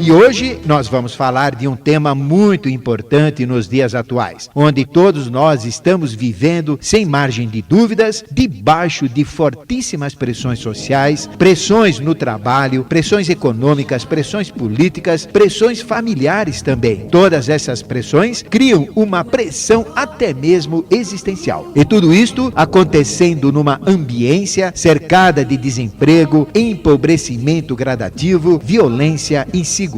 E hoje nós vamos falar de um tema muito importante nos dias atuais, onde todos nós estamos vivendo, sem margem de dúvidas, debaixo de fortíssimas pressões sociais, pressões no trabalho, pressões econômicas, pressões políticas, pressões familiares também. Todas essas pressões criam uma pressão até mesmo existencial. E tudo isto acontecendo numa ambiência cercada de desemprego, empobrecimento gradativo, violência, insegurança,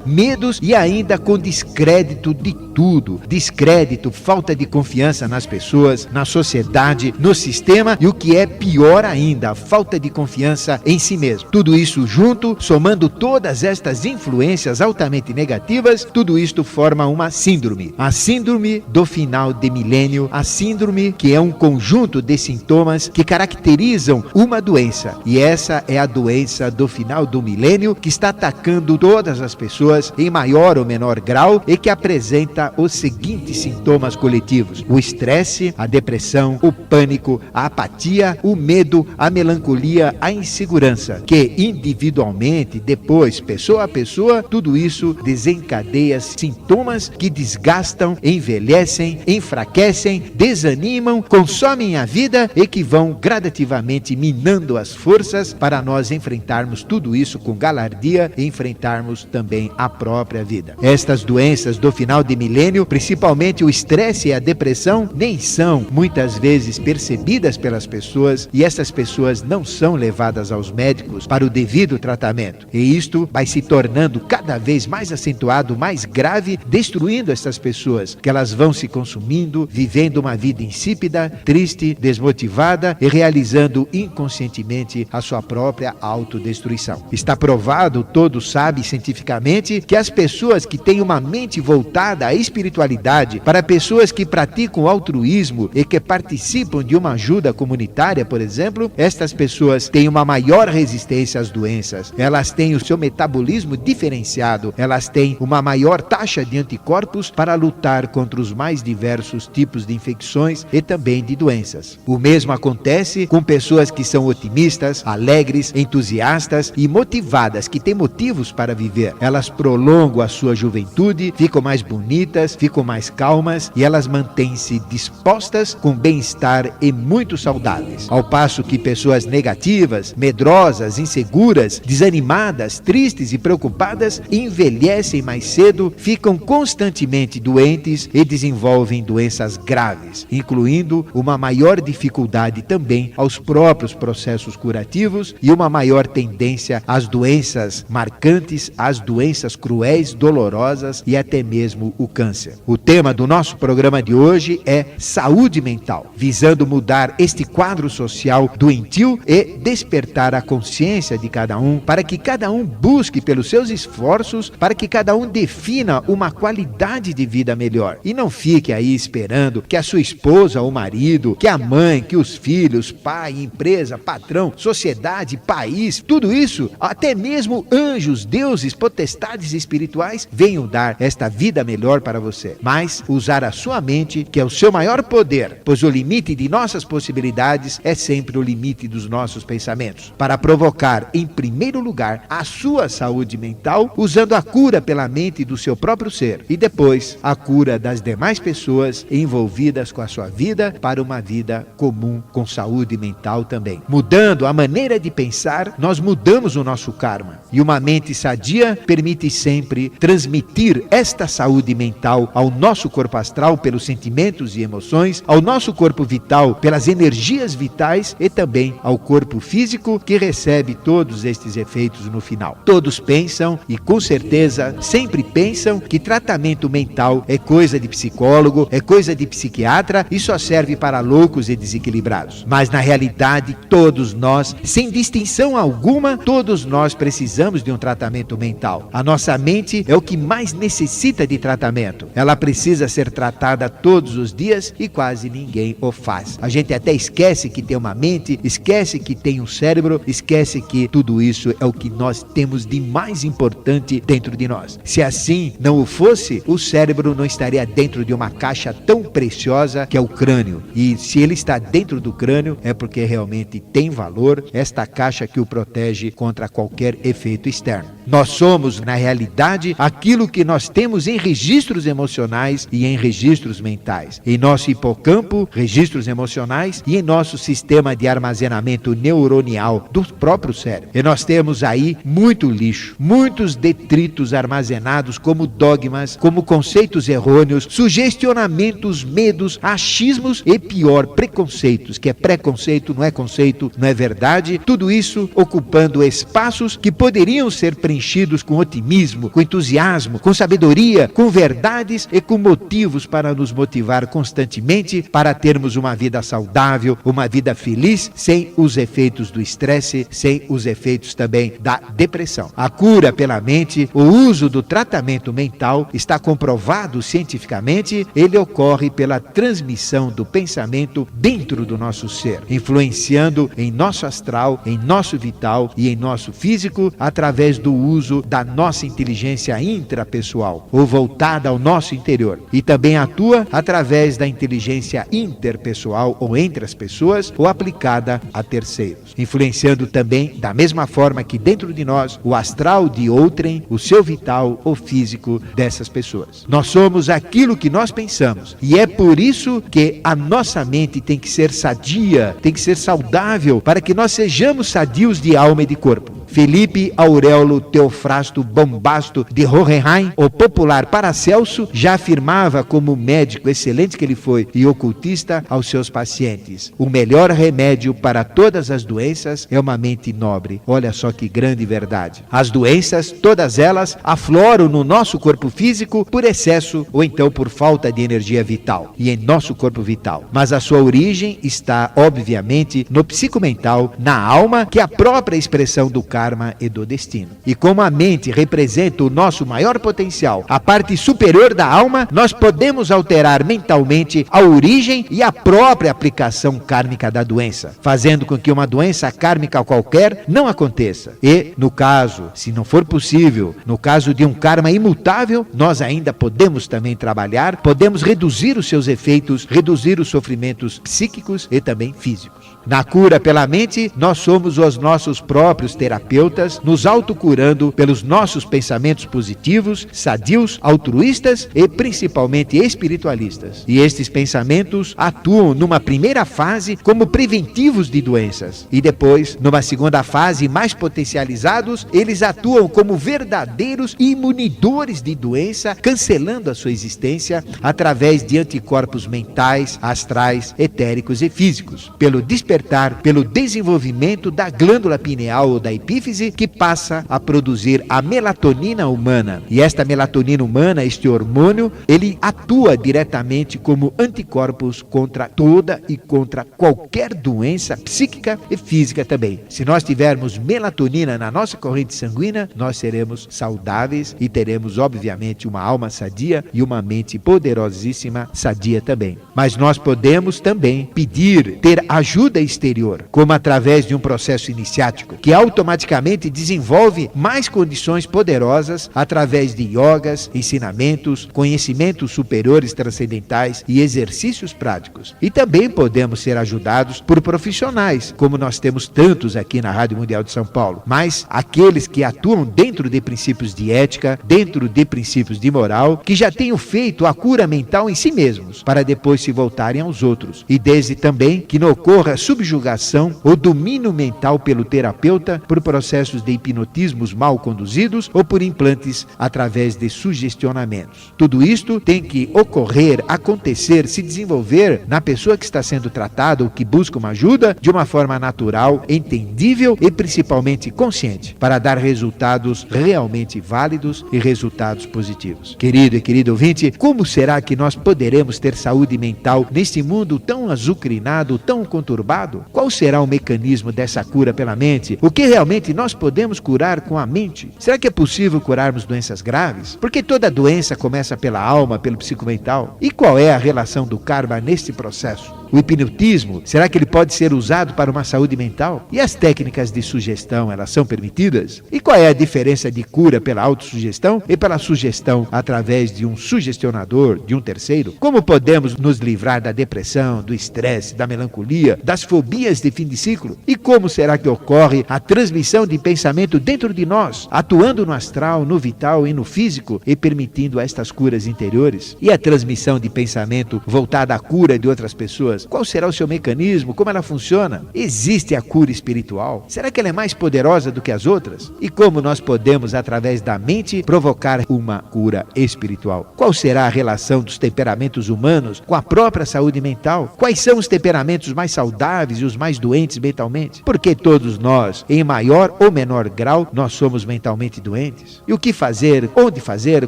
medos e ainda com descrédito de tudo. Descrédito, falta de confiança nas pessoas, na sociedade, no sistema e o que é pior ainda, a falta de confiança em si mesmo. Tudo isso junto, somando todas estas influências altamente negativas, tudo isto forma uma síndrome. A síndrome do final de milênio, a síndrome que é um conjunto de sintomas que caracterizam uma doença. E essa é a doença do final do milênio que está atacando todas as pessoas em maior ou menor grau e que apresenta os seguintes sintomas coletivos: o estresse, a depressão, o pânico, a apatia, o medo, a melancolia, a insegurança, que individualmente, depois, pessoa a pessoa, tudo isso desencadeia sintomas que desgastam, envelhecem, enfraquecem, desanimam, consomem a vida e que vão gradativamente minando as forças para nós enfrentarmos tudo isso com galardia e enfrentarmos também a própria vida. Estas doenças do final de milênio, principalmente o estresse e a depressão, nem são muitas vezes percebidas pelas pessoas e essas pessoas não são levadas aos médicos para o devido tratamento. E isto vai se tornando cada vez mais acentuado, mais grave, destruindo essas pessoas, que elas vão se consumindo, vivendo uma vida insípida, triste, desmotivada e realizando inconscientemente a sua própria autodestruição. Está provado, todos sabem cientificamente, que as pessoas que têm uma mente voltada à espiritualidade, para pessoas que praticam o altruísmo e que participam de uma ajuda comunitária, por exemplo, estas pessoas têm uma maior resistência às doenças, elas têm o seu metabolismo diferenciado, elas têm uma maior taxa de anticorpos para lutar contra os mais diversos tipos de infecções e também de doenças. O mesmo acontece com pessoas que são otimistas, alegres, entusiastas e motivadas, que têm motivos para viver. Elas prolongam a sua juventude, ficam mais bonitas, ficam mais calmas e elas mantêm-se dispostas com bem-estar e muito saudáveis. Ao passo que pessoas negativas, medrosas, inseguras, desanimadas, tristes e preocupadas envelhecem mais cedo, ficam constantemente doentes e desenvolvem doenças graves, incluindo uma maior dificuldade também aos próprios processos curativos e uma maior tendência às doenças marcantes, às doenças cruéis, dolorosas e até mesmo o câncer. O tema do nosso programa de hoje é saúde mental, visando mudar este quadro social doentio e despertar a consciência de cada um, para que cada um busque pelos seus esforços, para que cada um defina uma qualidade de vida melhor e não fique aí esperando que a sua esposa ou marido, que a mãe, que os filhos, pai, empresa, patrão, sociedade, país, tudo isso, até mesmo anjos, deuses, potestades espirituais venham dar esta vida melhor para você, mas usar a sua mente, que é o seu maior poder, pois o limite de nossas possibilidades é sempre o limite dos nossos pensamentos, para provocar em primeiro lugar a sua saúde mental, usando a cura pela mente do seu próprio ser e depois a cura das demais pessoas envolvidas com a sua vida para uma vida comum com saúde mental também. Mudando a maneira de pensar, nós mudamos o nosso karma e uma mente sadia permite sempre transmitir esta saúde mental ao nosso corpo astral pelos sentimentos e emoções, ao nosso corpo vital pelas energias vitais e também ao corpo físico que recebe todos estes efeitos no final. Todos pensam e com certeza sempre pensam que tratamento mental é coisa de psicólogo, é coisa de psiquiatra e só serve para loucos e desequilibrados. Mas na realidade todos nós, sem distinção alguma, todos nós precisamos de um tratamento mental. A nossa mente é o que mais necessita de tratamento. Ela precisa ser tratada todos os dias e quase ninguém o faz. A gente até esquece que tem uma mente, esquece que tem um cérebro, esquece que tudo isso é o que nós temos de mais importante dentro de nós. Se assim não o fosse, o cérebro não estaria dentro de uma caixa tão preciosa que é o crânio. E se ele está dentro do crânio, é porque realmente tem valor esta caixa que o protege contra qualquer efeito externo. Nós somos, na realidade, aquilo que nós temos em registros emocionais e em registros mentais. Em nosso hipocampo, registros emocionais, e em nosso sistema de armazenamento neuronial do próprio cérebro. E nós temos aí muito lixo, muitos detritos armazenados como dogmas, como conceitos errôneos, sugestionamentos, medos, achismos e pior, preconceitos, que é preconceito, não é conceito, não é verdade. Tudo isso ocupando espaços que poderiam ser preenchidos com otimismo, com entusiasmo, com sabedoria, com verdades e com motivos para nos motivar constantemente para termos uma vida saudável, uma vida feliz, sem os efeitos do estresse, sem os efeitos também da depressão. A cura pela mente, o uso do tratamento mental está comprovado cientificamente, ele ocorre pela transmissão do pensamento dentro do nosso ser, influenciando em nosso astral, em nosso vital e em nosso físico, através do uso da nossa inteligência intrapessoal, ou voltada ao nosso interior, e também atua através da inteligência interpessoal, ou entre as pessoas, ou aplicada a terceiros, influenciando também da mesma forma que dentro de nós, o astral de outrem, o seu vital ou físico dessas pessoas. Nós somos aquilo que nós pensamos, e é por isso que a nossa mente tem que ser sadia, tem que ser saudável, para que nós sejamos sadios de alma e de corpo. Felipe Auréolo Teofrasto Bombasto de Hohenheim, o popular Paracelso, já afirmava, como médico excelente que ele foi e ocultista, aos seus pacientes: o melhor remédio para todas as doenças é uma mente nobre. Olha só que grande verdade. As doenças, todas elas, afloram no nosso corpo físico por excesso ou então por falta de energia vital e em nosso corpo vital. Mas a sua origem está, obviamente, no psicomental, na alma, que é a própria expressão do karma e do destino. E como a mente representa o nosso maior potencial, a parte superior da alma, nós podemos alterar mentalmente a origem e a própria aplicação kármica da doença, fazendo com que uma doença kármica qualquer não aconteça. E, no caso, se não for possível, no caso de um karma imutável, nós ainda podemos também trabalhar, podemos reduzir os seus efeitos, reduzir os sofrimentos psíquicos e também físicos. Na cura pela mente, nós somos os nossos próprios terapeutas, nos autocurando pelos nossos pensamentos positivos, sadios, altruístas e principalmente espiritualistas. E estes pensamentos atuam numa primeira fase como preventivos de doenças e depois, numa segunda fase, mais potencializados, eles atuam como verdadeiros imunidores de doença, cancelando a sua existência através de anticorpos mentais, astrais, etéricos e físicos, pelo despertar, pelo desenvolvimento da glândula pineal ou da epífise, que passa a produzir a melatonina humana. E esta melatonina humana, este hormônio, ele atua diretamente como anticorpos contra toda e contra qualquer doença psíquica e física também. Se nós tivermos melatonina na nossa corrente sanguínea, nós seremos saudáveis e teremos, obviamente, uma alma sadia e uma mente poderosíssima, sadia também. Mas nós podemos também pedir, ter ajuda exterior, como através de um processo iniciático, que automaticamente desenvolve mais condições poderosas através de yogas, ensinamentos, conhecimentos superiores transcendentais e exercícios práticos. E também podemos ser ajudados por profissionais, como nós temos tantos aqui na Rádio Mundial de São Paulo, mas aqueles que atuam dentro de princípios de ética, dentro de princípios de moral, que já tenham feito a cura mental em si mesmos, para depois se voltarem aos outros. E desde também que não ocorra subjugação ou domínio mental pelo terapeuta por processos de hipnotismos mal conduzidos ou por implantes através de sugestionamentos. Tudo isto tem que ocorrer, acontecer, se desenvolver na pessoa que está sendo tratada ou que busca uma ajuda de uma forma natural, entendível e principalmente consciente, para dar resultados realmente válidos e resultados positivos. Querido e querido ouvinte, como será que nós poderemos ter saúde mental neste mundo tão azucrinado, tão conturbado? Qual será o mecanismo dessa cura pela mente? O que realmente nós podemos curar com a mente? Será que é possível curarmos doenças graves? Porque toda doença começa pela alma, pelo psicomental. E qual é a relação do karma neste processo? O hipnotismo, será que ele pode ser usado para uma saúde mental? E as técnicas de sugestão, elas são permitidas? E qual é a diferença de cura pela autossugestão e pela sugestão através de um sugestionador, de um terceiro? Como podemos nos livrar da depressão, do estresse, da melancolia, das fobias de fim de ciclo? E como será que ocorre a transmissão de pensamento dentro de nós, atuando no astral, no vital e no físico e permitindo estas curas interiores? E a transmissão de pensamento voltada à cura de outras pessoas? Qual será o seu mecanismo? Como ela funciona? Existe a cura espiritual? Será que ela é mais poderosa do que as outras? E como nós podemos, através da mente, provocar uma cura espiritual? Qual será a relação dos temperamentos humanos com a própria saúde mental? Quais são os temperamentos mais saudáveis e os mais doentes mentalmente? Porque todos nós, em maior ou menor grau, nós somos mentalmente doentes. E o que fazer, onde fazer,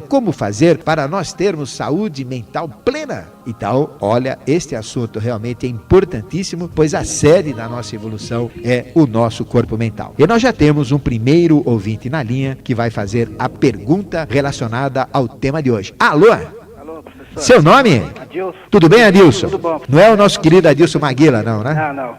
como fazer para nós termos saúde mental plena? Então, olha, este assunto realmente é importantíssimo, pois a sede da nossa evolução é o nosso corpo mental. E nós já temos um primeiro ouvinte na linha que vai fazer a pergunta relacionada ao tema de hoje. Alô? Alô, professor. Seu nome? Adilson. Tudo bem, Adilson? Tudo bom. Não é o nosso querido Adilson Maguila, não, né? Não.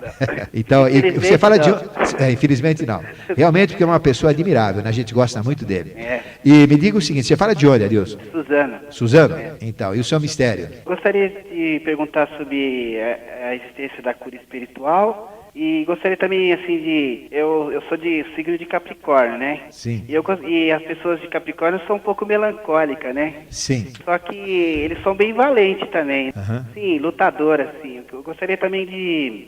Então, você fala de... não. Infelizmente não. Realmente porque é uma pessoa admirável, né? A gente gosta muito dele. É. E me diga o seguinte, você fala de onde, Adilson? Suzana. Suzano? Então, e o seu mistério? Gostaria de perguntar sobre a existência da cura espiritual e gostaria também, assim, eu sou de signo de Capricórnio, né? Sim. E as pessoas de Capricórnio são um pouco melancólicas, né? Sim. Só que eles são bem valentes também. Aham. Sim, lutadoras, assim. Eu gostaria também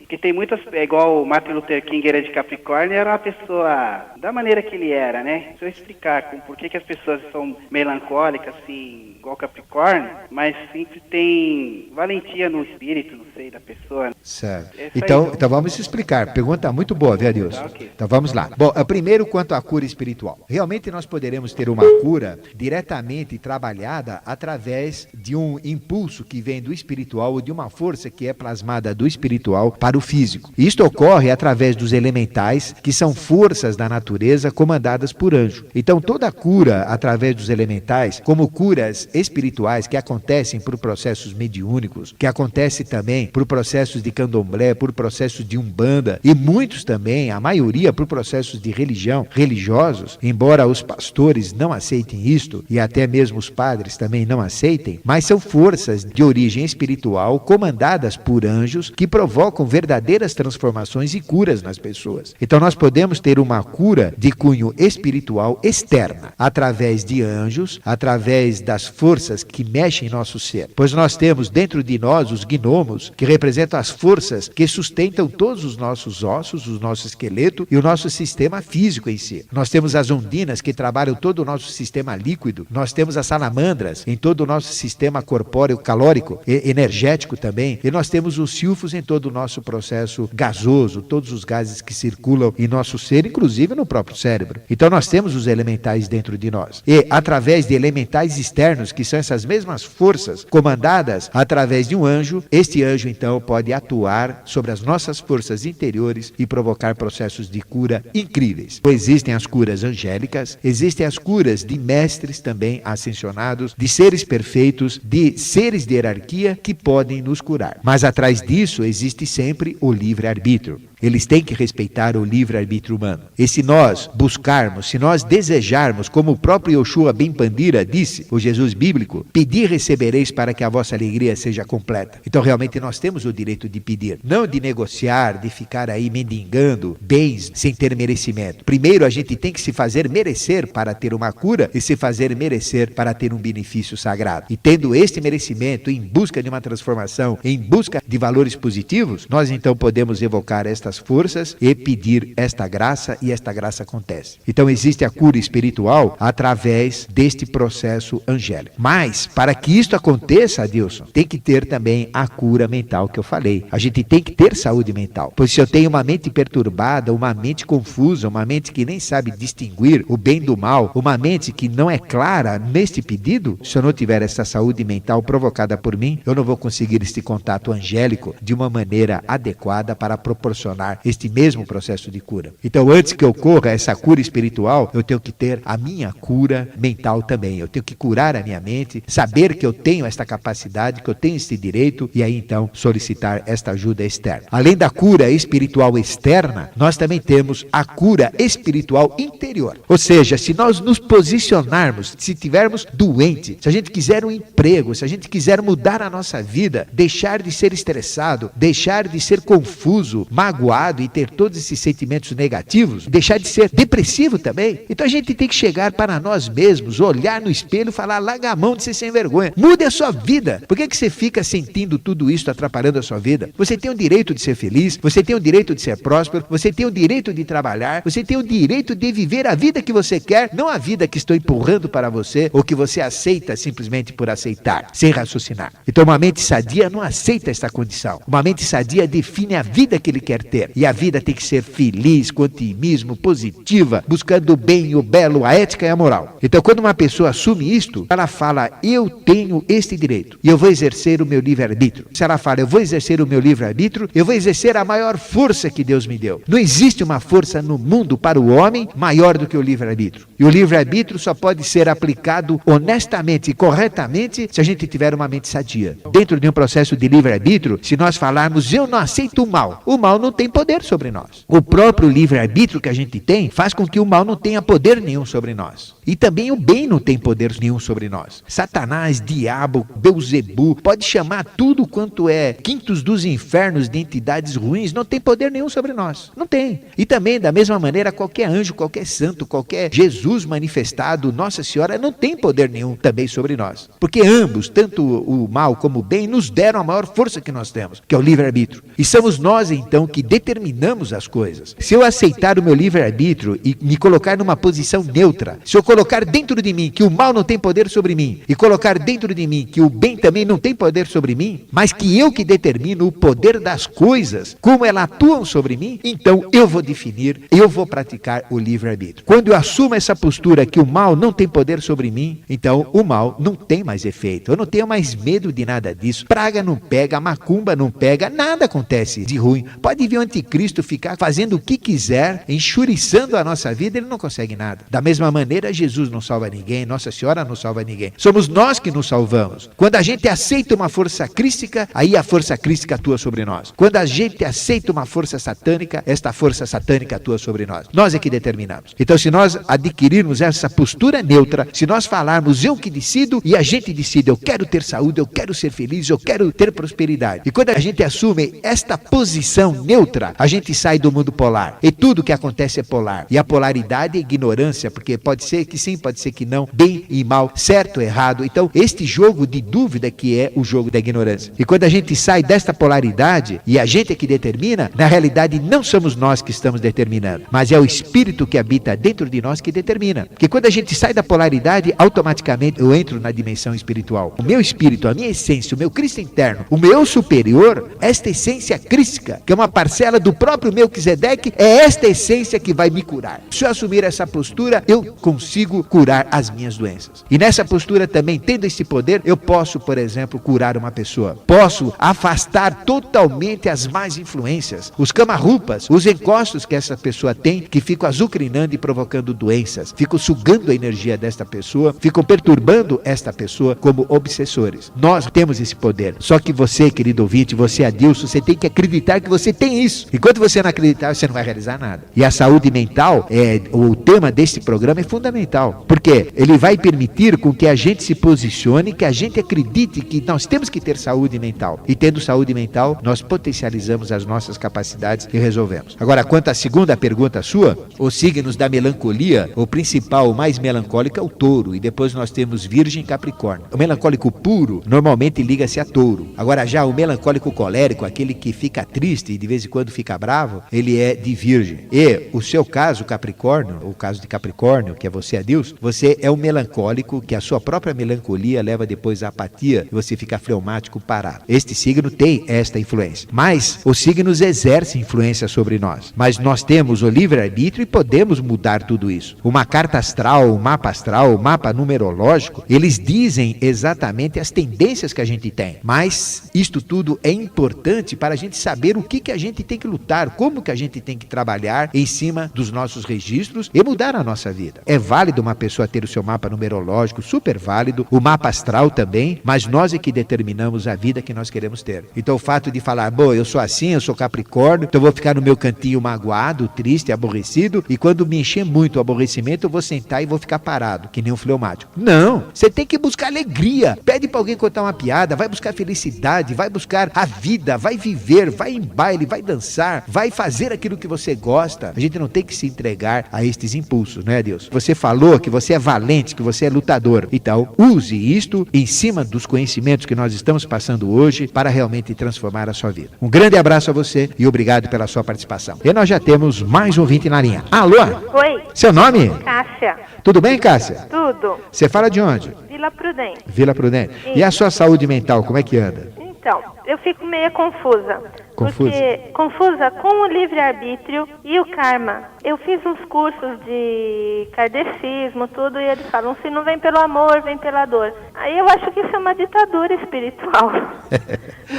que tem muitas... É igual o Martin Luther King era de Capricórnio, era uma pessoa da maneira que ele era, né? Se eu explicar por que as pessoas são melancólicas, assim, igual Capricórnio, mas sempre tem valentia no espírito, não sei, da pessoa. Certo. Essa Então aí, vamos explicar. Pergunta muito boa, viu, Adilson? Tá, ok. Então vamos lá. Bom, primeiro quanto à cura espiritual. Realmente nós poderemos ter uma cura diretamente trabalhada através de um impulso que vem do espiritual ou de uma força que é plasmada do espiritual para o físico. Isto ocorre através dos elementais, que são forças da natureza comandadas por anjo. Então toda cura através dos elementais, como curas espirituais que acontecem por processos mediúnicos, que acontecem também por processos de candomblé, por processos de umbanda e muitos também, a maioria por processos de religião, religiosos, embora os pastores não aceitem isto e até mesmo os padres também não aceitem, mas são forças de origem espiritual comandadas por anjos que provocam verdadeiras transformações e curas nas pessoas. Então nós podemos ter uma cura de cunho espiritual externa, através de anjos, através das forças que mexem em nosso ser. Pois nós temos dentro de nós os gnomos, que representam as forças que sustentam todos os nossos ossos, o nosso esqueleto e o nosso sistema físico em si. Nós temos as ondinas que trabalham todo o nosso sistema líquido. Nós temos as salamandras em todo o nosso sistema corpóreo calórico e energético também. E nós temos os silfos em todo o nosso processo gasoso, todos os gases que circulam em nosso ser, inclusive no próprio cérebro. Então nós temos os elementais dentro de nós. E através de elementais externos, que são essas mesmas forças comandadas através de um anjo, este anjo então pode atuar sobre as nossas forças interiores e provocar processos de cura incríveis. Existem as curas angélicas, existem as curas de mestres também ascensionados, de seres perfeitos, de seres de hierarquia que podem nos curar. Mas atrás disso existe sempre o livre-arbítrio. Eles têm que respeitar o livre-arbítrio humano. E se nós buscarmos, se nós desejarmos, como o próprio Yoshua Ben Pandira disse, o Jesus bíblico, pedir recebereis para que a vossa alegria seja completa. Então realmente nós temos o direito de pedir, não de negociar, de ficar aí mendigando bens sem ter merecimento. Primeiro a gente tem que se fazer merecer para ter uma cura e se fazer merecer para ter um benefício sagrado. E tendo este merecimento em busca de uma transformação, em busca de valores positivos, nós então podemos evocar estas forças e pedir esta graça, e esta graça acontece. Então existe a cura espiritual através deste processo angélico. Mas para que isto aconteça, Adilson, tem que ter também a cura mental que eu falei. A gente tem que ter saúde mental, pois se eu tenho uma mente perturbada, uma mente confusa, uma mente que nem sabe distinguir o bem do mal, uma mente que não é clara neste pedido, se eu não tiver essa saúde mental provocada por mim, eu não vou conseguir este contato angélico de uma maneira adequada para proporcionar proporcionar este mesmo processo de cura. Então, antes que ocorra essa cura espiritual, eu tenho que ter a minha cura mental também. Eu tenho que curar a minha mente, saber que eu tenho esta capacidade, que eu tenho este direito, e aí então solicitar esta ajuda externa. Além da cura espiritual externa, nós também temos a cura espiritual interior. Ou seja, se nós nos posicionarmos, se tivermos doente, se a gente quiser um emprego, se a gente quiser mudar a nossa vida, deixar de ser estressado, deixar de ser confuso, magoado e ter todos esses sentimentos negativos, deixar de ser depressivo também, então a gente tem que chegar para nós mesmos, olhar no espelho e falar: larga a mão de ser sem vergonha, mude a sua vida. Por que você fica sentindo tudo isso atrapalhando a sua vida? Você tem o direito de ser feliz, você tem o direito de ser próspero, você tem o direito de trabalhar, você tem o direito de viver a vida que você quer, não a vida que estou empurrando para você ou que você aceita simplesmente por aceitar, sem raciocinar. Então uma mente sadia não aceita esta condição. Uma mente sadia define a vida que ele quer ter, e a vida tem que ser feliz, com otimismo, positiva, buscando o bem, o belo, a ética e a moral. Então quando uma pessoa assume isto, ela fala: eu tenho este direito e eu vou exercer o meu livre-arbítrio. Se ela fala: eu vou exercer o meu livre-arbítrio, eu vou exercer a maior força que Deus me deu. Não existe uma força no mundo para o homem maior do que o livre-arbítrio. E o livre-arbítrio só pode ser aplicado honestamente e corretamente se a gente tiver uma mente sadia. Dentro de um processo de livre-arbítrio, se nós falarmos: eu não aceito o mal não tem poder sobre nós. O próprio livre-arbítrio que a gente tem faz com que o mal não tenha poder nenhum sobre nós. E também o bem não tem poder nenhum sobre nós. Satanás, diabo, Beuzebu, pode chamar tudo quanto é quintos dos infernos de entidades ruins, não tem poder nenhum sobre nós. Não tem. E também, da mesma maneira, qualquer anjo, qualquer santo, qualquer Jesus manifestado, Nossa Senhora, não tem poder nenhum também sobre nós. Porque ambos, tanto o mal como o bem, nos deram a maior força que nós temos, que é o livre-arbítrio. E somos nós, então, que determinamos as coisas. Se eu aceitar o meu livre-arbítrio e me colocar numa posição neutra, se eu colocar dentro de mim que o mal não tem poder sobre mim, e colocar dentro de mim que o bem também não tem poder sobre mim, mas que eu que determino o poder das coisas, como elas atuam sobre mim, então eu vou definir, eu vou praticar o livre-arbítrio. Quando eu assumo essa postura que o mal não tem poder sobre mim, então o mal não tem mais efeito. Eu não tenho mais medo de nada disso. Praga não pega, macumba não pega, nada acontece de ruim. Pode vir o anticristo ficar fazendo o que quiser, enxuriçando a nossa vida, ele não consegue nada. Da mesma maneira, Jesus não salva ninguém, Nossa Senhora não salva ninguém. Somos nós que nos salvamos. Quando a gente aceita uma força crística, aí a força crística atua sobre nós. Quando a gente aceita uma força satânica, esta força satânica atua sobre nós. Nós é que determinamos. Então, se nós adquirirmos essa postura neutra, se nós falarmos: eu que decido, e a gente decide: eu quero ter saúde, eu quero ser feliz, eu quero ter prosperidade. E quando a gente assume esta posição neutra, a gente sai do mundo polar. E tudo que acontece é polar. E a polaridade é ignorância, porque pode ser que sim, pode ser que não, bem e mal, certo e errado. Então, este jogo de dúvida que é o jogo da ignorância. E quando a gente sai desta polaridade, e a gente é que determina, na realidade não somos nós que estamos determinando, mas é o Espírito que habita dentro de nós que determina. Porque quando a gente sai da polaridade, automaticamente eu entro na dimensão espiritual. O meu espírito, a minha essência, o meu Cristo interno, o meu superior, esta essência crística, que é uma parcela do próprio Melquisedeque, é esta essência que vai me curar. Se eu assumir essa postura, eu consigo curar as minhas doenças. E nessa postura também, tendo esse poder, eu posso, por exemplo, curar uma pessoa. Posso afastar totalmente as más influências, os camarrupas, os encostos que essa pessoa tem, que ficam azucrinando e provocando doenças, ficam sugando a energia desta pessoa, ficam perturbando esta pessoa como obsessores. Nós temos esse poder. Só que você, querido ouvinte, você, Adilson, você tem que acreditar que você tem isso. Enquanto você não acreditar, você não vai realizar nada. E a saúde mental, o tema deste programa é fundamental, porque ele vai permitir com que a gente se posicione, que a gente acredite que nós temos que ter saúde mental. E tendo saúde mental, nós potencializamos as nossas capacidades e resolvemos. Agora, quanto à segunda pergunta sua, os signos da melancolia, o principal, o mais melancólico é o touro, e depois nós temos Virgem e Capricórnio. O melancólico puro, normalmente liga-se a touro. Agora já o melancólico colérico, aquele que fica triste e de vez em quando fica bravo, ele é de Virgem. E o seu caso, Capricórnio, o caso de Capricórnio, que é você, Adilson, você é um melancólico que a sua própria melancolia leva depois à apatia e você fica fleumático, parado. Este signo tem esta influência. Mas os signos exercem influência sobre nós. Mas nós temos o livre-arbítrio e podemos mudar tudo isso. Uma carta astral, o mapa numerológico, eles dizem exatamente as tendências que a gente tem. Mas isto tudo é importante para a gente saber o que a gente gente tem que lutar, como que a gente tem que trabalhar em cima dos nossos registros e mudar a nossa vida. É válido uma pessoa ter o seu mapa numerológico, super válido, o mapa astral também, mas nós é que determinamos a vida que nós queremos ter. Então o fato de falar, bom, eu sou assim, eu sou Capricórnio, então eu vou ficar no meu cantinho magoado, triste, aborrecido, e quando me encher muito o aborrecimento, eu vou sentar e vou ficar parado, que nem um fleumático. Não, você tem que buscar alegria. Pede para alguém contar uma piada, vai buscar felicidade, vai buscar a vida, vai viver, vai em baile, vai dançar, vai fazer aquilo que você gosta. A gente não tem que se entregar a estes impulsos, né, Deus? Você falou que você é valente, que você é lutador. Então, use isto em cima dos conhecimentos que nós estamos passando hoje para realmente transformar a sua vida. Um grande abraço a você e obrigado pela sua participação. E nós já temos mais um ouvinte na linha. Alô? Oi. Seu nome? Cássia. Tudo bem, Cássia? Tudo. Você fala de onde? Vila Prudente. Vila Prudente. E a sua saúde mental, como é que anda? Então, eu fico meio confusa. Confusa? Confusa com o livre-arbítrio e o karma. Eu fiz uns cursos de kardecismo, tudo, e eles falam, se não vem pelo amor, vem pela dor. Aí eu acho que isso é uma ditadura espiritual.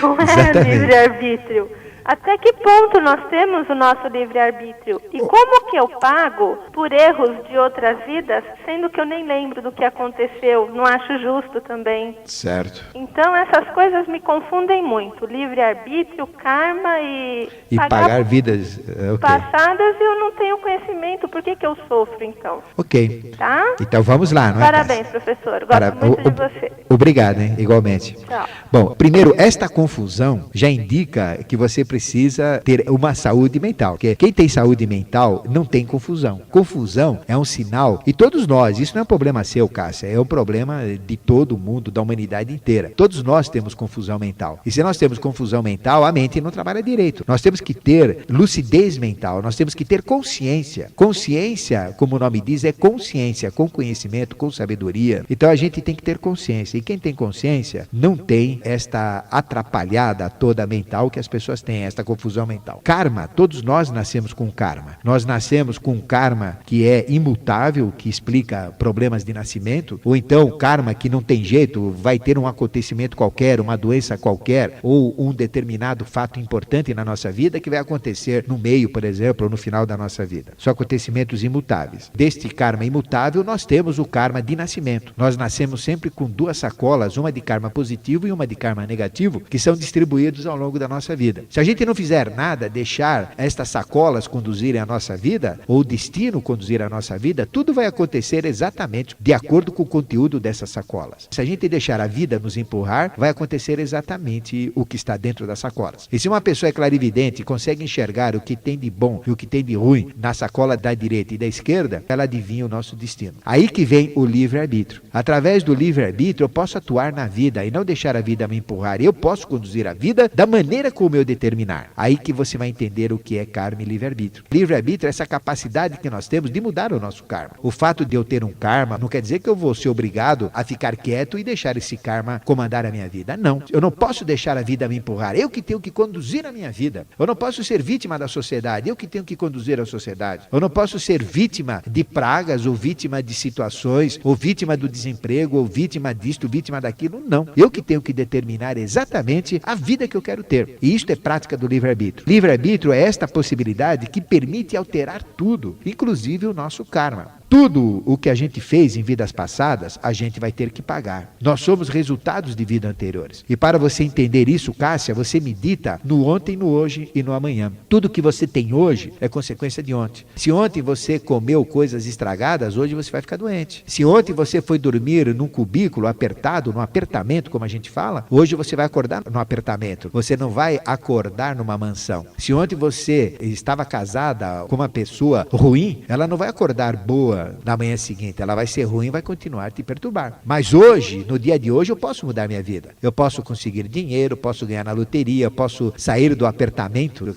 Não é livre-arbítrio. Até que ponto nós temos o nosso livre-arbítrio? E como que eu pago por erros de outras vidas, sendo que eu nem lembro do que aconteceu? Não acho justo também. Certo. Então essas coisas me confundem muito. Livre-arbítrio, karma e pagar vidas passadas, eu não tenho conhecimento. Por que eu sofro, então? Ok. Tá? Então vamos lá, não é? Parabéns, professor. Gosto muito de você. Obrigado, hein? Igualmente. Tchau. Bom, primeiro, esta confusão já indica que você precisa ter uma saúde mental. Porque quem tem saúde mental não tem confusão. Confusão é um sinal, e todos nós, isso não é um problema seu, Cássia, é um problema de todo mundo, da humanidade inteira. Todos nós temos confusão mental. E se nós temos confusão mental, a mente não trabalha direito. Nós temos que ter lucidez mental, nós temos que ter consciência. Consciência, como o nome diz, é consciência, com conhecimento, com sabedoria. Então a gente tem que ter consciência. E quem tem consciência não tem esta atrapalhada toda mental que as pessoas têm, esta confusão mental. Karma, todos nós nascemos com karma. Nós nascemos com karma que é imutável, que explica problemas de nascimento, ou então karma que não tem jeito, vai ter um acontecimento qualquer, uma doença qualquer, ou um determinado fato importante na nossa vida que vai acontecer no meio, por exemplo, ou no final da nossa vida. São acontecimentos imutáveis. Deste karma imutável, nós temos o karma de nascimento. Nós nascemos sempre com duas sacolas, uma de karma positivo e uma de karma negativo, que são distribuídos ao longo da nossa vida. Se a gente não fizer nada, deixar estas sacolas conduzirem a nossa vida, ou o destino conduzir a nossa vida, tudo vai acontecer exatamente de acordo com o conteúdo dessas sacolas. Se a gente deixar a vida nos empurrar, vai acontecer exatamente o que está dentro das sacolas. E se uma pessoa é clarividente e consegue enxergar o que tem de bom e o que tem de ruim na sacola da direita e da esquerda, ela adivinha o nosso destino. Aí que vem o livre-arbítrio. Através do livre-arbítrio eu posso atuar na vida e não deixar a vida me empurrar. Eu posso conduzir a vida da maneira como eu determinar. Aí que você vai entender o que é karma e livre-arbítrio. Livre-arbítrio é essa capacidade que nós temos de mudar o nosso karma. O fato de eu ter um karma não quer dizer que eu vou ser obrigado a ficar quieto e deixar esse karma comandar a minha vida. Não. Eu não posso deixar a vida me empurrar. Eu que tenho que conduzir a minha vida. Eu não posso ser vítima da sociedade. Eu que tenho que conduzir a sociedade. Eu não posso ser vítima de pragas ou vítima de situações ou vítima do desemprego ou vítima disto, vítima daquilo. Não. Eu que tenho que determinar exatamente a vida que eu quero ter. E isto é prática do livre-arbítrio. Livre-arbítrio é esta possibilidade que permite alterar tudo, inclusive o nosso karma. Tudo o que a gente fez em vidas passadas, a gente vai ter que pagar. Nós somos resultados de vidas anteriores. E para você entender isso, Cássia, você medita no ontem, no hoje e no amanhã. Tudo que você tem hoje é consequência de ontem. Se ontem você comeu coisas estragadas, hoje você vai ficar doente. Se ontem você foi dormir num cubículo apertado, num apertamento, como a gente fala, hoje você vai acordar num apertamento. Você não vai acordar numa mansão. Se ontem você estava casada com uma pessoa ruim, ela não vai acordar boa na manhã seguinte, ela vai ser ruim e vai continuar a te perturbar. Mas hoje, no dia de hoje, eu posso mudar minha vida. Eu posso conseguir dinheiro, posso ganhar na loteria, posso sair do apartamento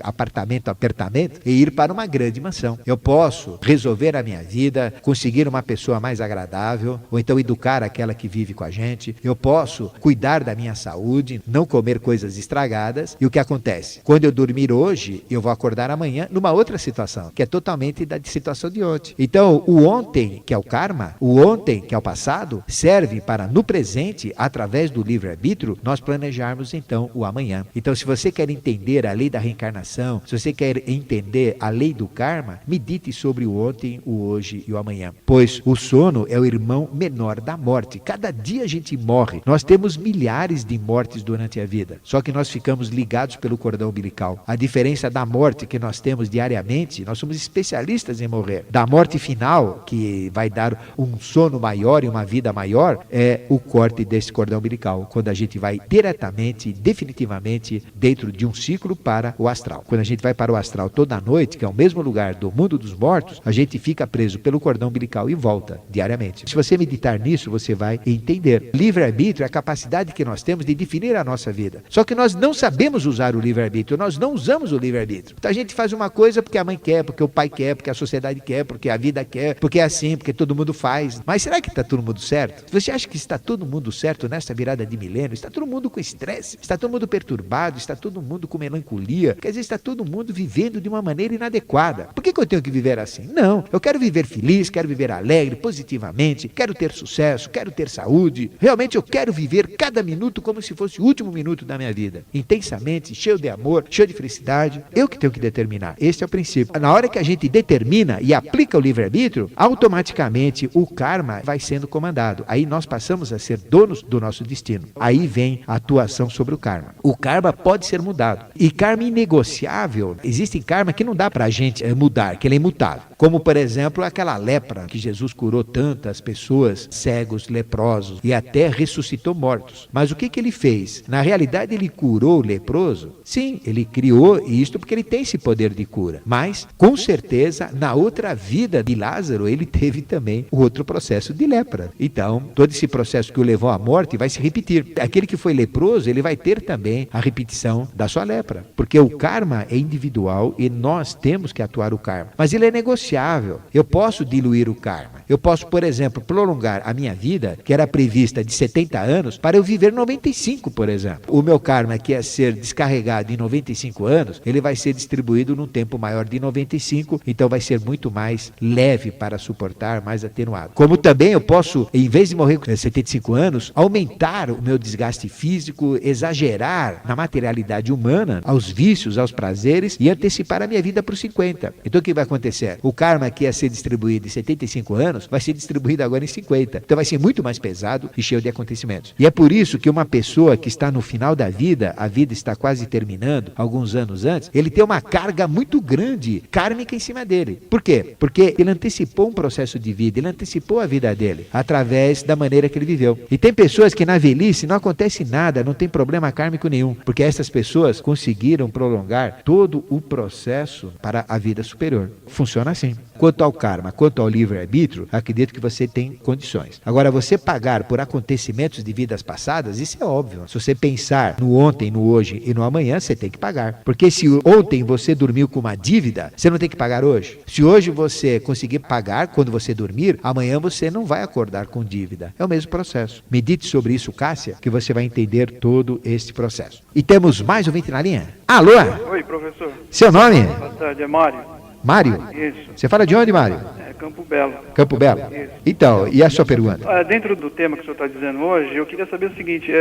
e ir para uma grande mansão. Eu posso resolver a minha vida, conseguir uma pessoa mais agradável, ou então educar aquela que vive com a gente. Eu posso cuidar da minha saúde, não comer coisas estragadas. E o que acontece? Quando eu dormir hoje, eu vou acordar amanhã numa outra situação, que é totalmente da situação de ontem. Então, o ontem, que é o karma, o ontem, que é o passado, serve para, no presente, através do livre-arbítrio, nós planejarmos, então, o amanhã. Então, se você quer entender a lei da reencarnação, se você quer entender a lei do karma, medite sobre o ontem, o hoje e o amanhã. Pois o sono é o irmão menor da morte. Cada dia a gente morre. Nós temos milhares de mortes durante a vida. Só que nós ficamos ligados pelo cordão umbilical. A diferença da morte que nós temos diariamente, nós somos especialistas em morrer. Da morte final, que vai dar um sono maior e uma vida maior, é o corte desse cordão umbilical. Quando a gente vai diretamente, definitivamente, dentro de um ciclo para o astral. Quando a gente vai para o astral toda noite, que é o mesmo lugar do mundo dos mortos, a gente fica preso pelo cordão umbilical e volta diariamente. Se você meditar nisso, você vai entender. Livre-arbítrio é a capacidade que nós temos de definir a nossa vida. Só que nós não sabemos usar o livre-arbítrio, nós não usamos o livre-arbítrio. Então a gente faz uma coisa porque a mãe quer, porque o pai quer, porque a sociedade quer, porque a vida quer, porque é assim, porque todo mundo faz. Mas será que está todo mundo certo? Você acha que está todo mundo certo nessa virada de milênio? Está todo mundo com estresse, está todo mundo perturbado, está todo mundo com melancolia, quer dizer, está todo mundo vivendo de uma maneira inadequada. Por que eu tenho que viver assim? Não, eu quero viver feliz, quero viver alegre, positivamente, quero ter sucesso, quero ter saúde. Realmente eu quero viver cada minuto como se fosse o último minuto da minha vida. Intensamente, cheio de amor, cheio de felicidade. Eu que tenho que determinar. Esse é o princípio. Na hora que a gente determina e aplica o livre-arbítrio, automaticamente o karma vai sendo comandado. Aí nós passamos a ser donos do nosso destino. Aí vem a atuação sobre o karma. O karma pode ser mudado. E karma inegociável, existe karma que não dá pra gente mudar, que ele é imutável. Como, por exemplo, aquela lepra que Jesus curou tantas pessoas, cegos, leprosos, e até ressuscitou mortos. Mas o que ele fez? Na realidade, ele curou o leproso? Sim, ele criou isto porque ele tem esse poder de cura. Mas, com certeza, na outra vida de Lázaro, ele teve também o outro processo de lepra. Então, todo esse processo que o levou à morte vai se repetir. Aquele que foi leproso, ele vai ter também a repetição da sua lepra. Porque o karma é individual e nós temos que atuar o karma. Mas ele é negociável. Eu posso diluir o karma. Eu posso, por exemplo, prolongar a minha vida, que era prevista de 70 anos, para eu viver 95, por exemplo. O meu karma, que ia ser descarregado em 95 anos, ele vai ser distribuído num tempo maior de 95, então vai ser muito mais leve para suportar, mais atenuado. Como também eu posso, em vez de morrer com 75 anos, aumentar o meu desgaste físico, exagerar na materialidade humana, aos vícios, aos prazeres e antecipar a minha vida para os 50. Então o que vai acontecer? O karma que ia ser distribuído em 75 anos vai ser distribuído agora em 50. Então vai ser muito mais pesado e cheio de acontecimentos. E é por isso que uma pessoa que está no final da vida, a vida está quase terminando, alguns anos antes, ele tem uma carga muito grande, kármica em cima dele. Por quê? Porque ele antecipou um processo de vida, ele antecipou a vida dele, através da maneira que ele viveu. E tem pessoas que na velhice não acontece nada, não tem problema kármico nenhum, porque essas pessoas conseguiram prolongar todo o processo para a vida superior. Funciona assim. Quanto ao karma, quanto ao livre-arbítrio, acredito que você tem condições. Agora, você pagar por acontecimentos de vidas passadas, isso é óbvio. Se você pensar no ontem, no hoje e no amanhã, você tem que pagar. Porque se ontem você dormiu com uma dívida, você não tem que pagar hoje. Se hoje você conseguir pagar quando você dormir, amanhã você não vai acordar com dívida. É o mesmo processo. Medite sobre isso, Cássia, que você vai entender todo esse processo. E temos mais ouvinte na linha? Alô? Oi, professor. Seu nome? Boa tarde, é Mário. Mário? Isso. Você fala de onde, Mário? É Campo Belo. Campo Belo? Isso. Então, e a sua pergunta? Dentro do tema que o senhor está dizendo hoje, eu queria saber o seguinte,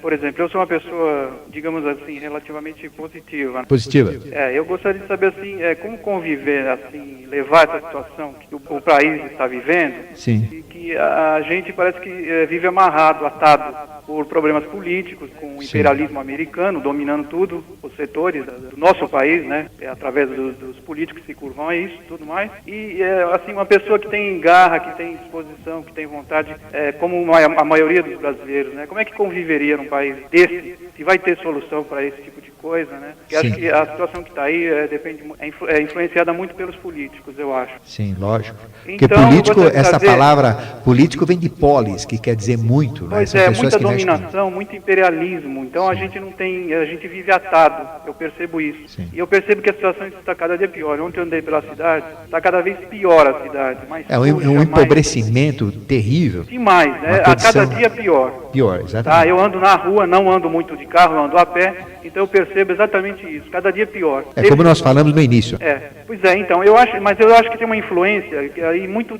por exemplo, eu sou uma pessoa, digamos assim, relativamente positiva. Positiva? Eu gostaria de saber, assim, como conviver, assim, levar essa situação que o país está vivendo. Sim. E que a gente parece que vive amarrado, atado por problemas políticos, com o imperialismo americano dominando tudo, os setores do nosso país, né, através dos políticos que se curvam a isso, tudo mais. E, assim, uma pessoa que tem garra, que tem disposição, que tem vontade, como a maioria dos brasileiros, né, como é que conviveria num país desse? Se vai ter solução para esse tipo de coisa, né? Porque acho que a situação que está aí é influenciada muito pelos políticos, eu acho. Sim, lógico. Porque Então, político, essa palavra político vem de polis, que quer dizer muito. Pois São pessoas muita que mexem com- dominação, muito imperialismo. Então a gente não tem, a gente vive atado. Eu percebo isso. Sim. E eu percebo que a situação está cada dia pior. Ontem eu andei pela cidade, está cada vez pior a cidade. Mais É um suja, mais- empobrecimento terrível. demais, né? Uma A cada condição- dia pior. Pior, exatamente. Eu ando na rua, não ando muito de carro, eu ando a pé, Então eu percebo exatamente isso, cada dia pior. É como nós falamos no início. Pois é, então, eu acho que tem uma influência aí muito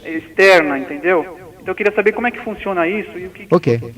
externa, entendeu? Então eu queria saber como é que funciona isso e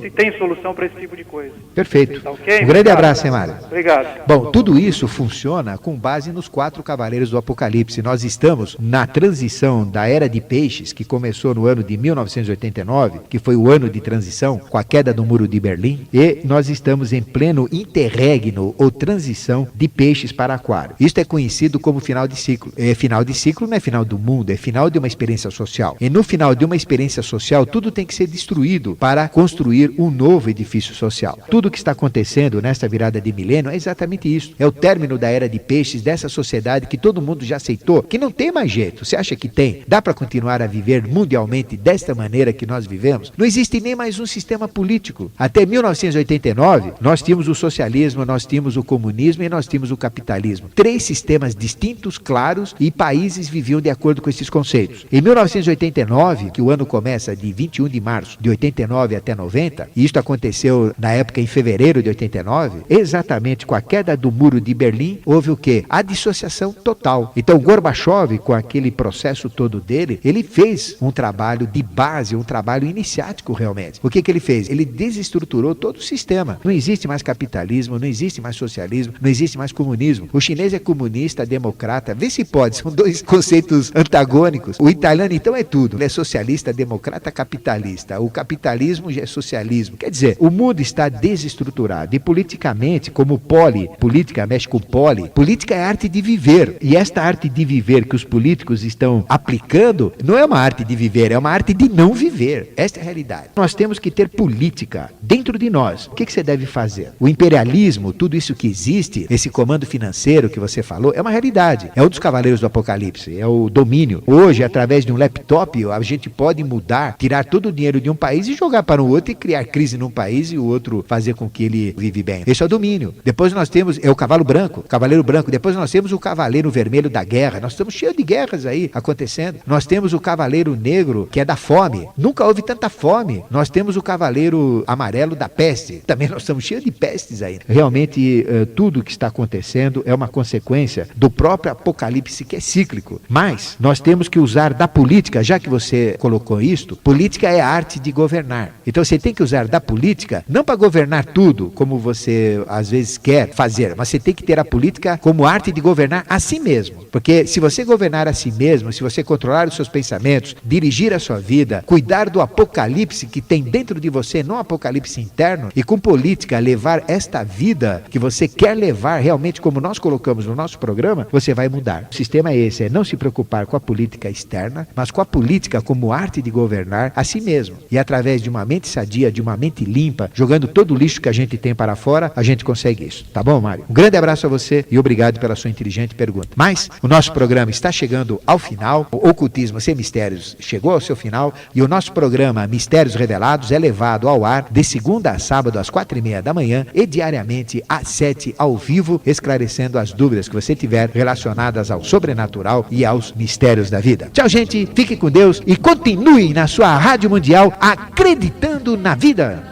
se tem solução para esse tipo de coisa. Perfeito. Tá, okay? Um grande abraço, hein, Mário? Obrigado. Bom, tudo isso funciona com base nos 4 cavaleiros do Apocalipse. Nós estamos na transição da Era de Peixes, que começou no ano de 1989, que foi o ano de transição, com a queda do Muro de Berlim, e nós estamos em pleno interregno, ou transição, de Peixes para Aquário. Isto é conhecido como final de ciclo. Final de ciclo não é final do mundo, é final de uma experiência social. E no final de uma experiência social, tudo tem que ser destruído para construir um novo edifício social. Tudo que está acontecendo nesta virada de milênio é exatamente isso. É o término da Era de Peixes, dessa sociedade que todo mundo já aceitou, que não tem mais jeito. Você acha que tem? Dá para continuar a viver mundialmente desta maneira que nós vivemos? Não existe nem mais um sistema político. Até 1989, nós tínhamos o socialismo, nós tínhamos o comunismo e nós tínhamos o capitalismo. 3 sistemas distintos, claros, e países viviam de acordo com esses conceitos. Em 1989, que o ano começa de 21 de março de 89 até 90, e isto aconteceu na época em fevereiro de 89, exatamente com a queda do Muro de Berlim, houve o quê? A dissociação total. Então Gorbachev, com aquele processo todo dele, ele fez um trabalho de base, um trabalho iniciático realmente. O que ele fez? Ele desestruturou todo o sistema. Não existe mais capitalismo, não existe mais socialismo, não existe mais comunismo. O chinês é comunista, democrata, vê se pode, são 2 conceitos antagônicos. O italiano então é tudo, ele é socialista, democrata, capitalista. O capitalismo já é socialismo. Quer dizer, o mundo está desestruturado e politicamente, como política mexe com política é arte de viver. E esta arte de viver que os políticos estão aplicando não é uma arte de viver, é uma arte de não viver. Esta é a realidade. Nós temos que ter política dentro de nós. O que você deve fazer? O imperialismo, tudo isso que existe, esse comando financeiro que você falou, é uma realidade. É um dos cavaleiros do Apocalipse, é o domínio. Hoje, através de um laptop, a gente pode mudar, tirar todo o dinheiro de um país e jogar para o outro e criar crise num país e o outro fazer com que ele vive bem. Esse é o domínio. Depois nós temos, o cavalo branco, cavaleiro branco. Depois nós temos o cavaleiro vermelho da guerra. Nós estamos cheios de guerras aí acontecendo. Nós temos o cavaleiro negro, que é da fome. Nunca houve tanta fome. Nós temos o cavaleiro amarelo da peste. Também nós estamos cheios de pestes aí. Realmente, tudo que está acontecendo é uma consequência do próprio Apocalipse, que é cíclico. Mas nós temos que usar da política, já que você colocou isto, política é a arte de governar. Então você tem que usar da política, não para governar tudo, como você às vezes quer fazer, mas você tem que ter a política como arte de governar a si mesmo. Porque se você governar a si mesmo, se você controlar os seus pensamentos, dirigir a sua vida, cuidar do apocalipse que tem dentro de você, não apocalipse interno, e com política levar esta vida que você quer levar realmente como nós colocamos no nosso programa, você vai mudar. O sistema é esse, é não se preocupar com a política externa, mas com a política como arte de governar a si mesmo. E através de uma mente sadia, de uma mente limpa, jogando todo o lixo que a gente tem para fora, a gente consegue isso. Tá bom, Mário? Um grande abraço a você e obrigado pela sua inteligente pergunta. Mas o nosso programa está chegando ao final. O Ocultismo Sem Mistérios chegou ao seu final e o nosso programa Mistérios Revelados é levado ao ar de segunda a sábado às 4:30 da manhã e diariamente às 7 ao vivo, esclarecendo as dúvidas que você tiver relacionadas ao sobrenatural e aos mistérios da vida. Tchau, gente. Fique com Deus e continue na sua Rádio Mundial acreditando na vida.